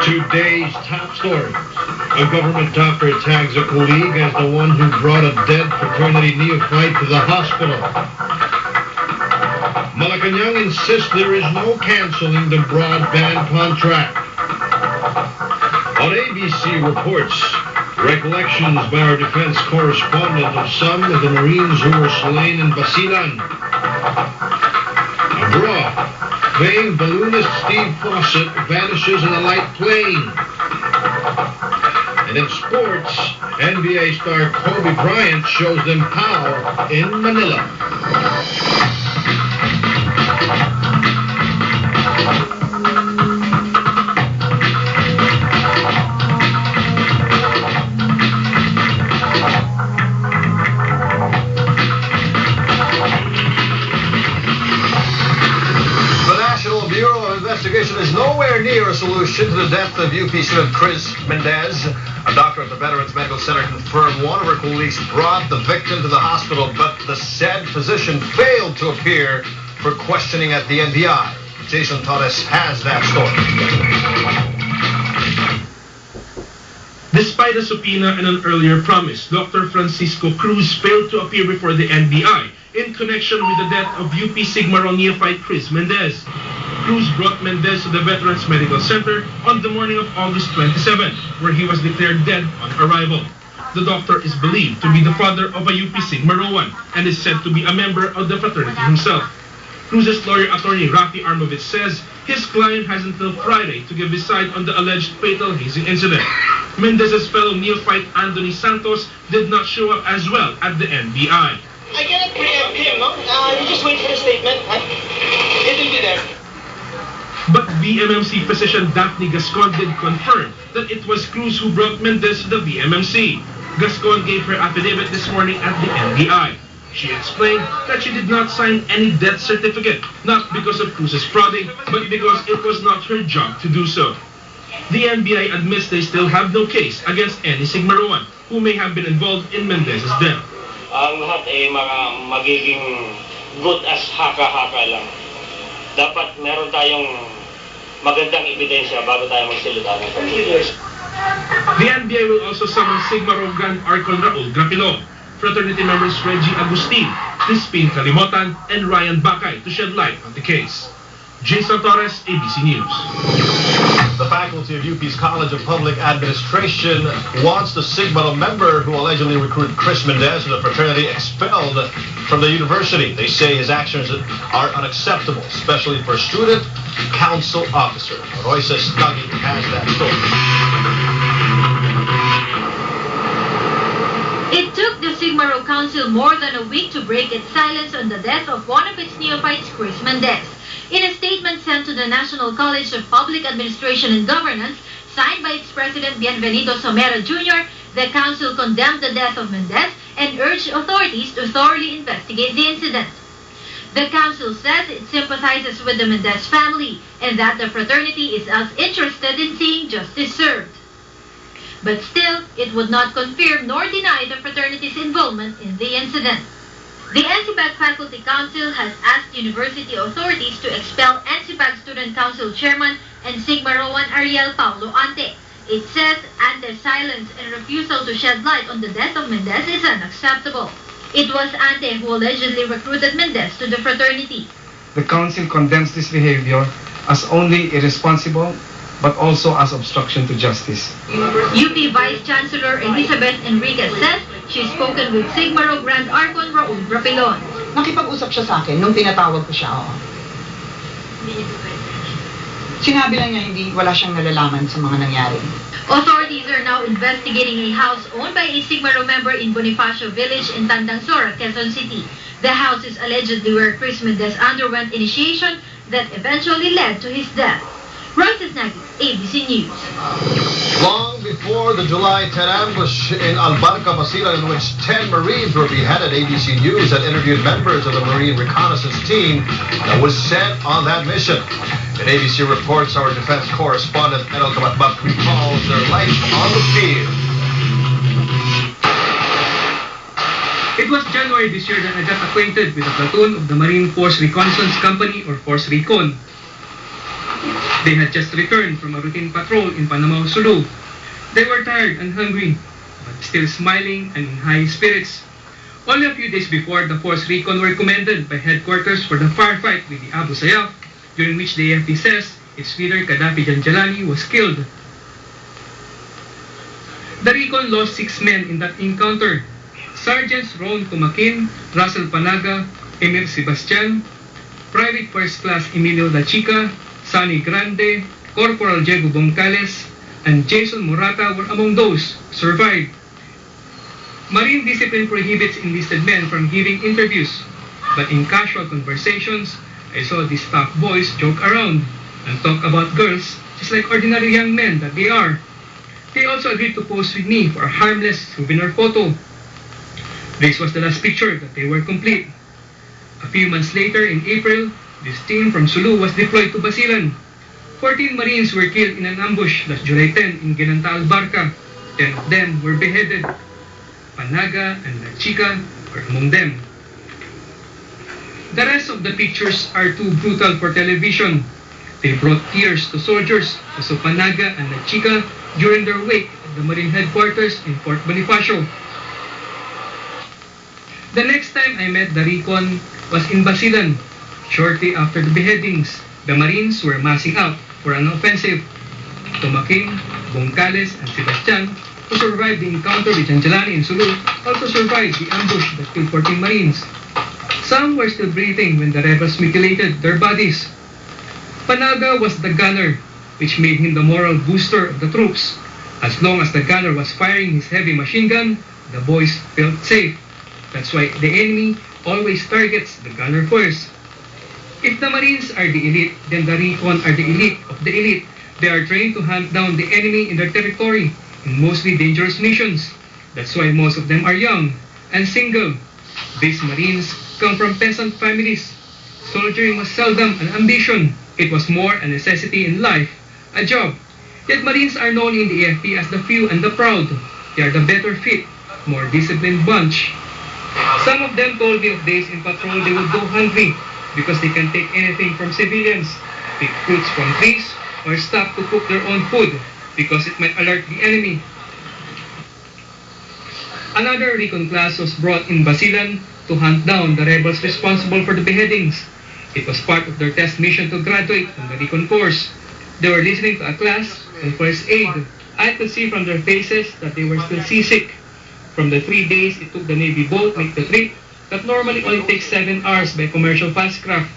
Today's top stories. A government doctor tags a colleague as the one who brought a dead fraternity neophyte to the hospital. Malacanang insists there is no canceling the broadband contract. On ABC reports, recollections by our defense correspondent of some of the Marines who were slain in Basilan. Abroad, famed balloonist Steve Fawcett vanishes in a light plane. And in sports, NBA star Kobe Bryant shows them how in Manila. Investigation is nowhere near a solution to the death of UP student Chris Mendez. A doctor at the Veterans Medical Center confirmed one of her colleagues brought the victim to the hospital, but the said physician failed to appear for questioning at the NBI. Jason Torres has that story. Despite a subpoena and an earlier promise, Dr. Francisco Cruz failed to appear before the NBI in connection with the death of UP Sigma Rho neophyte Chris Mendez. Cruz brought Mendez to the Veterans Medical Center on the morning of August 27, where he was declared dead on arrival. The doctor is believed to be the father of a UP Sigma Rho 1 and is said to be a member of the fraternity himself. Cruz's lawyer, attorney Rafi Armovitz, says his client has until Friday to give his side on the alleged fatal hazing incident. Mendez's fellow neophyte Anthony Santos did not show up as well at the NBI. I cannot preempt him, no? You just wait for the statement. It will be there. But VMMC physician Daphne Gascon did confirm that it was Cruz who brought Mendez to the VMMC. Gascon gave her affidavit this morning at the NBI. She explained that she did not sign any death certificate, not because of Cruz's frauding, but because it was not her job to do so. The NBI admits they still have no case against any Sigma Rho 1 who may have been involved in Mendez's death. Ang lahat ay magiging good as haka-haka lang. Dapat meron tayong magandang ebidensya bago tayo magsalita ng pagkakita. The NBI will also summon Sigma Rho Grand Archon Raul Grapilon, fraternity members Reggie Agustin, Crispin Kalimotan, and Ryan Bakay to shed light on the case. Jason Torres, ABC News. The faculty of UP's College of Public Administration wants the Sigma Rho member who allegedly recruited Chris Mendez to the fraternity expelled from the university. They say his actions are unacceptable, especially for a student council officer. Royce Stuggy has that story. It took the Sigma Rho Council more than a week to break its silence on the death of one of its neophytes, Chris Mendez. In a statement sent to the National College of Public Administration and Governance, signed by its president Bienvenido Somera Jr., the council condemned the death of Mendez and urged authorities to thoroughly investigate the incident. The council says it sympathizes with the Mendez family and that the fraternity is as interested in seeing justice served. But still, it would not confirm nor deny the fraternity's involvement in the incident. The NCPAG Faculty Council has asked university authorities to expel NCPAG Student Council Chairman and Sigma Rho 1 Ariel Paulo Ante. It says Ante's silence and refusal to shed light on the death of Mendez is unacceptable. It was Ante who allegedly recruited Mendez to the fraternity. The council condemns this behavior as only irresponsible but also as obstruction to justice. UP Vice Chancellor Elizabeth Enriquez says she's spoken with Sigma Rho Grand Archon Raul Grapilon. Nakipag-usap siya sa akin nung tinatawag ko siya. Sinabi lang niya wala siyang nalalaman sa mga nangyari. Authorities are now investigating a house owned by a Sigma Rho member in Bonifacio Village in Tandangsora, Quezon City. The house is allegedly where Chris Mendez underwent initiation that eventually led to his death. Royce Nagy, ABC News. Long before the July 10 ambush in Albarca, Basilan, in which 10 Marines were beheaded, ABC News had interviewed members of the Marine reconnaissance team that was sent on that mission. In ABC reports, our defense correspondent Enel Kamatbat recalls their life on the field. It was January this year that I got acquainted with a platoon of the Marine Force Reconnaissance Company, or Force Recon. They had just returned from a routine patrol in Panamao, Sulu. They were tired and hungry, but still smiling and in high spirits. Only a few days before, the Force Recon were commended by headquarters for the firefight with the Abu Sayyaf, during which the AFP says its leader Gaddafi Janjalani was killed. The Recon lost 6 men in that encounter. Sergeants Ron Tumakin, Russell Panaga, Emir Sebastian, Private First Class Emilio La Chica, Sonny Grande, Corporal Diego Boncales, and Jason Morata were among those who survived. Marine discipline prohibits enlisted men from giving interviews, but in casual conversations, I saw these tough boys joke around and talk about girls just like ordinary young men that they are. They also agreed to pose with me for a harmless souvenir photo. This was the last picture that they were complete. A few months later, in April, this team from Sulu was deployed to Basilan. 14 Marines were killed in an ambush last July 10 in Ginanta Albarca. 10 of them were beheaded. Panaga and La Chica were among them. The rest of the pictures are too brutal for television. They brought tears to soldiers who saw Panaga and La Chica during their wake at the Marine headquarters in Fort Bonifacio. The next time I met the Recon was in Basilan. Shortly after the beheadings, the Marines were massing out for an offensive. Tumakin, Boncales, and Sebastian, who survived the encounter with Janjalani in Sulu, also survived the ambush that killed 14 Marines. Some were still breathing when the rebels mutilated their bodies. Panaga was the gunner, which made him the moral booster of the troops. As long as the gunner was firing his heavy machine gun, the boys felt safe. That's why the enemy always targets the gunner first. If the Marines are the elite, then the Recon are the elite of the elite. They are trained to hunt down the enemy in their territory in mostly dangerous missions. That's why most of them are young and single. These Marines come from peasant families. Soldiering was seldom an ambition. It was more a necessity in life, a job. Yet Marines are known in the AFP as the few and the proud. They are the better fit, more disciplined bunch. Some of them told me of days in patrol they would go hungry because they can take anything from civilians, pick fruits from trees, or stop to cook their own food because it might alert the enemy. Another Recon class was brought in Basilan to hunt down the rebels responsible for the beheadings. It was part of their test mission to graduate from the Recon course. They were listening to a class on first aid. I could see from their faces that they were still seasick. From the 3 days it took the Navy boat to make the trip, that normally only takes 7 hours by commercial fastcraft.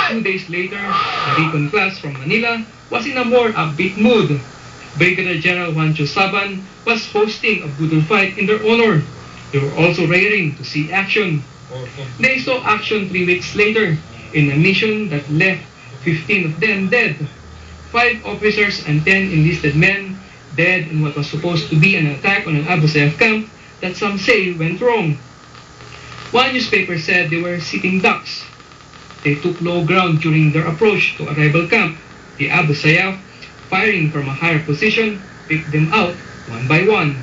2 days later, the Recon class from Manila was in a more upbeat mood. Brigadier General Juancho Saban was hosting a brutal fight in their honor. They were also raring to see action. They saw action 3 weeks later in a mission that left 15 of them dead. 5 officers and 10 enlisted men dead in what was supposed to be an attack on an Abu Sayyaf camp that some say went wrong. One newspaper said they were sitting ducks. They took low ground during their approach to a rebel camp. The Abu Sayyaf, firing from a higher position, picked them out one by one.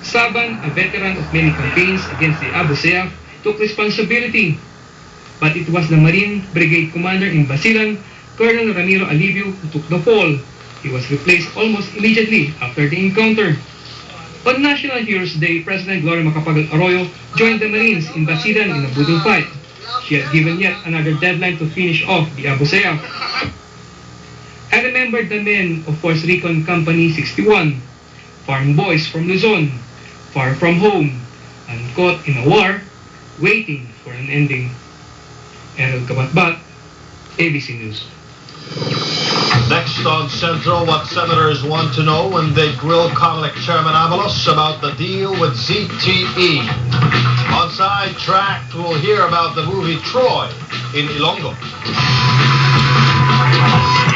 Saban, a veteran of many campaigns against the Abu Sayyaf, took responsibility. But it was the Marine Brigade Commander in Basilan, Colonel Ramiro Alivio, who took the fall. He was replaced almost immediately after the encounter. On National Heroes Day, President Gloria Macapagal Arroyo joined the Marines in Basilan in a brutal fight. She had given yet another deadline to finish off the Abu Sayyaf. I remembered the men of Force Recon Company 61, farm boys from Luzon, far from home, and caught in a war, waiting for an ending. Errol Kabatbat, ABC News. Next on Central, what senators want to know when they grill COMELEC Chairman Avalos about the deal with ZTE. On Sidetrack, we'll hear about the movie Troy in Ilonggo.